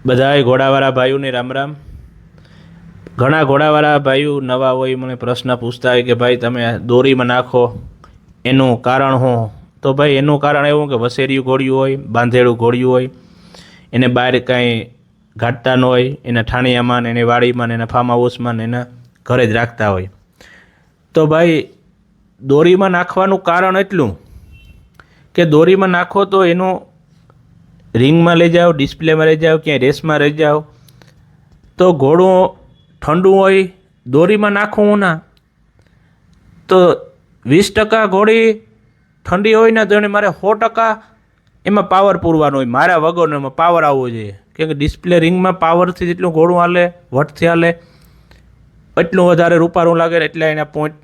બધાય ઘોડાવાળા ભાઈઓને રામ રામ। ઘણા ઘોડાવાળા ભાઈઓ નવા હોય મને પ્રશ્ન પૂછતા હોય કે ભાઈ તમે દોરીમાં નાખો એનું કારણ શું? તો ભાઈ એનું કારણ એવું કે વસેરિયું ઘોડિયું હોય, બાંધેલું ઘોડિયું હોય, એને બહાર કાંઈ ઘાટતા ન હોય, એના ઠાણિયામાં ને એની વાડીમાં ને એના ફાર્મ હાઉસમાં ને એના ઘરે જ રાખતા હોય। તો ભાઈ દોરીમાં નાખવાનું કારણ એટલું કે દોરીમાં નાખો તો એનું રિંગમાં લઈ જાઓ, ડિસ્પ્લેમાં લઈ જાઓ, ક્યાંય રેસમાં લઈ જાઓ તો ઘોડું ઠંડુ હોય, દોરીમાં નાખવું ના તો 20% ઘોડી ઠંડી હોય ને તો એને મારે 100% એમાં પાવર પૂરવાનો હોય, મારા વગરનો એમાં પાવર આવવો જોઈએ। કેમ કે ડિસ્પ્લે રિંગમાં પાવરથી જેટલું ઘોડું હાલે, વટથી હાલે એટલું વધારે રૂપારું લાગે, એટલે એના પોઈન્ટ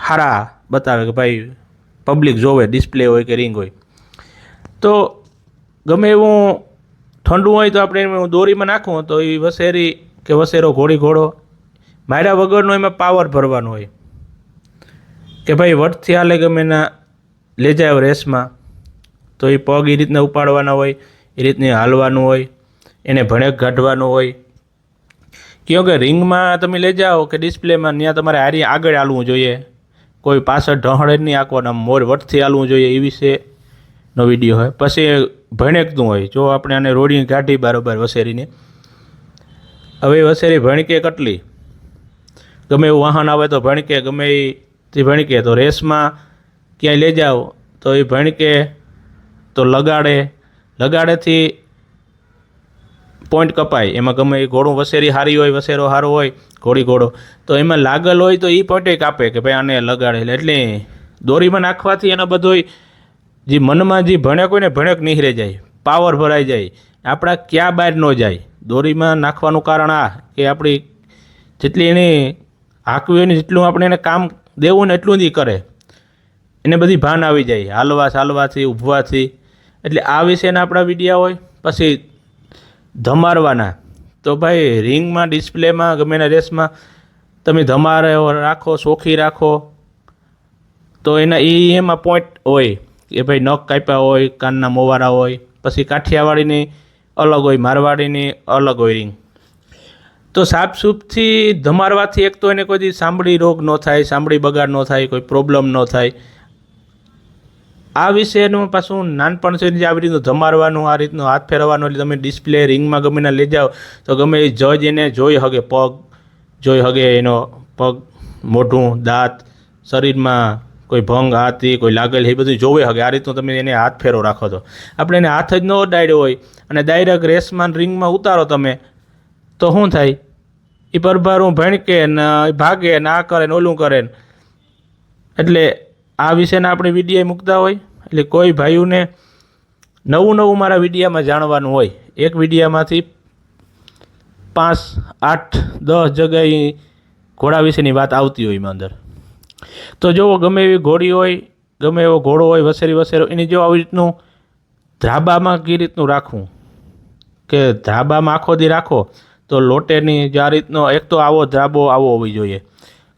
સારા બતાવે કે ભાઈ પબ્લિક જોવે, ડિસ્પ્લે હોય કે રિંગ હોય। તો ગમે એવું ઠંડુ હોય તો આપણે દોરીમાં નાખવું તો એ વસેરી કે વસેરો ઘોડો માર્યા વગરનો એમાં પાવર ભરવાનો હોય કે ભાઈ વટથી હાલે ગમે એના લઈ જાય રેસમાં તો એ પગ એ રીતના ઉપાડવાના હોય, એ રીતની હાલવાનું હોય, એને ભણેક કાઢવાનું હોય। કહો કે રિંગમાં તમે લઈ જાઓ કે ડિસ્પ્લેમાં, ત્યાં તમારે હારી આગળ હાલવું જોઈએ, કોઈ પાછળ ઢહળે નહીં આંકવાના, મોર વટથી હાલવું જોઈએ એ વિશેનો વિડીયો હોય। પછી ભણેકનું હોય, જો આપણે આને રોડી કાઢી બરાબર વસેરીને, હવે વસેરી ભણકે કટલી ગમે એવું વાહન આવે તો ભણકે, ગમે એ ભણકે તો રેસમાં ક્યાંય લઈ જાઓ તો એ ભણકે તો લગાડેથી પોઈન્ટ કપાય, એમાં ગમે એ ઘોડું વસેરી સારી હોય, વસેરો સારો હોય, ઘોડો તો એમાં લાગલ હોય તો એ પોઈન્ટે કાપે કે ભાઈ આને લગાડે। એટલે દોરીમાં નાખવાથી એનો બધો જે મનમાં જે ભણેક હોય ને ભણેક નીકળી જાય, પાવર ભરાઈ જાય, આપણા ક્યાં બહાર ન જાય। દોરીમાં નાખવાનું કારણ આ કે આપણી જેટલી એને હાંકવી હોય ને જેટલું આપણે એને કામ દેવું ને એટલું જ એ કરે, એને બધી ભાન આવી જાય ચાલવાથી, ઊભવાથી। એટલે આ વિશેના આપણા વિડીયા હોય। પછી ધમારવાના તો ભાઈ રિંગમાં, ડિસ્પ્લેમાં, ગમે એના રેસમાં તમે ધમાર રાખો, ચોખ્ખી રાખો તો એના એમાં પોઈન્ટ હોય કે ભાઈ નખ કાપ્યા હોય, કાનના મોવારા હોય, પછી કાઠિયાવાડીની અલગ હોય, મારવાડીની અલગ હોય રિંગ। તો સાફસૂફથી ધમારવાથી એક તો એને કોઈ સાંભળી રોગ ન થાય, સાંભળી બગાડ ન થાય, કોઈ પ્રોબ્લેમ ન થાય। આ વિશેનું પાછું નાનપણથી જ આવી રીતનું ધમારવાનું, આ રીતનું હાથ ફેરવવાનું, એટલે તમે ડિસ્પ્લે રિંગમાં ગમે એને લઈ જાઓ તો ગમે એ જજ એને જોઈ શકે, પગ જોઈ શકે, એનો પગ, મોઢું, દાંત, શરીરમાં કોઈ ભંગ હાથી કોઈ લાગેલ એ બધું જોવે શકે। આ રીતનું તમે એને હાથ ફેરો રાખો તો આપણે એને હાથ જ ન ડાયડ્યો હોય અને ડાયરેક્ટ રેસમાં રિંગમાં ઉતારો તમે તો શું થાય, એ પરભારું ભણકે ને ભાગે ને આ કરે ને ઓલું કરે ને। એટલે આ વિશેના આપણે વિડીયો મૂકતા હોય, એટલે કોઈ ભાઈઓને નવું મારા વિડીયામાં જાણવાનું હોય, એક વિડીયામાંથી 5, 8, 10 જગ્યાએ ઘોડા વિશેની વાત આવતી હોય એમાં અંદર। તો જો ગમે એવી ઘોડી હોય, ગમે એવો ઘોડો હોય, વસેરો એની જો આવી રીતનું ધાબામાં કઈ રીતનું રાખવું કે ધાબામાં આખો દી રાખો તો લોટેની જે આ રીતનો એક તો આવો ધાબો આવો હોવી જોઈએ,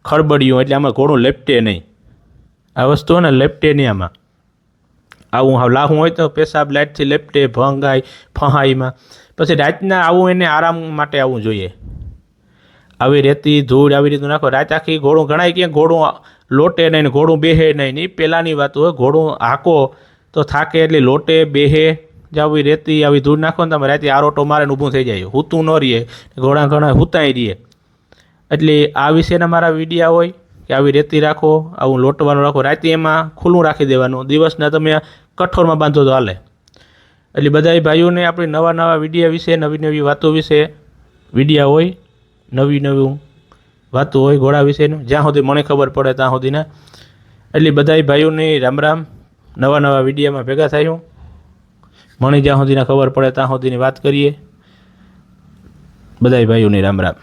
ખળબડિયું, એટલે આમાં ઘોડું લેપટે નહીં, આ વસ્તુ ને લેપટે નહીં આમાં। આવું હાવ લાહું હોય તો પેશાબ લાઇટથી લેપટે, ભંગાય, ફહાઈમાં। પછી રાતના આવું એને આરામ માટે આવવું જોઈએ, આવી રેતી ધૂળ આવી રીતનું નાખો, રાત આખી ઘોડું ઘણાય ક્યાંક ઘોડું લોટે નહીં ને ઘોડું બેહે નહીં, એ પહેલાંની વાત હોય। ઘોડું હાંકો તો થાકે એટલે લોટે બેહે જ, આવી રેતી આવી ધૂળ નાખો ને તમે રાતે આરોટો મારે ને ઊભું થઈ જાય, હૂતું ન રહીએ, ઘણા હૂતાઈ રહીએ। એટલે આ વિશેના મારા વિડીયા હોય કે આવી રેતી રાખો, આવું લોટવાનું રાખો, રાતે એમાં ખુલ્લું રાખી દેવાનું, દિવસના તમે કઠોરમાં બાંધો તો હાલે। એટલે બધા ભાઈઓને આપણે નવા વિડીયા વિશે, નવી વાતો વિશે વિડીયા હોય, નવી વાતો હોય ઘોડા વિશેનું, જ્યાં સુધી મને ખબર પડે ત્યાં સુધીના। એટલે બધા ભાઈઓને રામ રામ, નવા વિડીયામાં ભેગા થયું, મને જ્યાં સુધીના ખબર પડે ત્યાં સુધીની વાત કરીએ। બધા ભાઈઓને રામ રામ।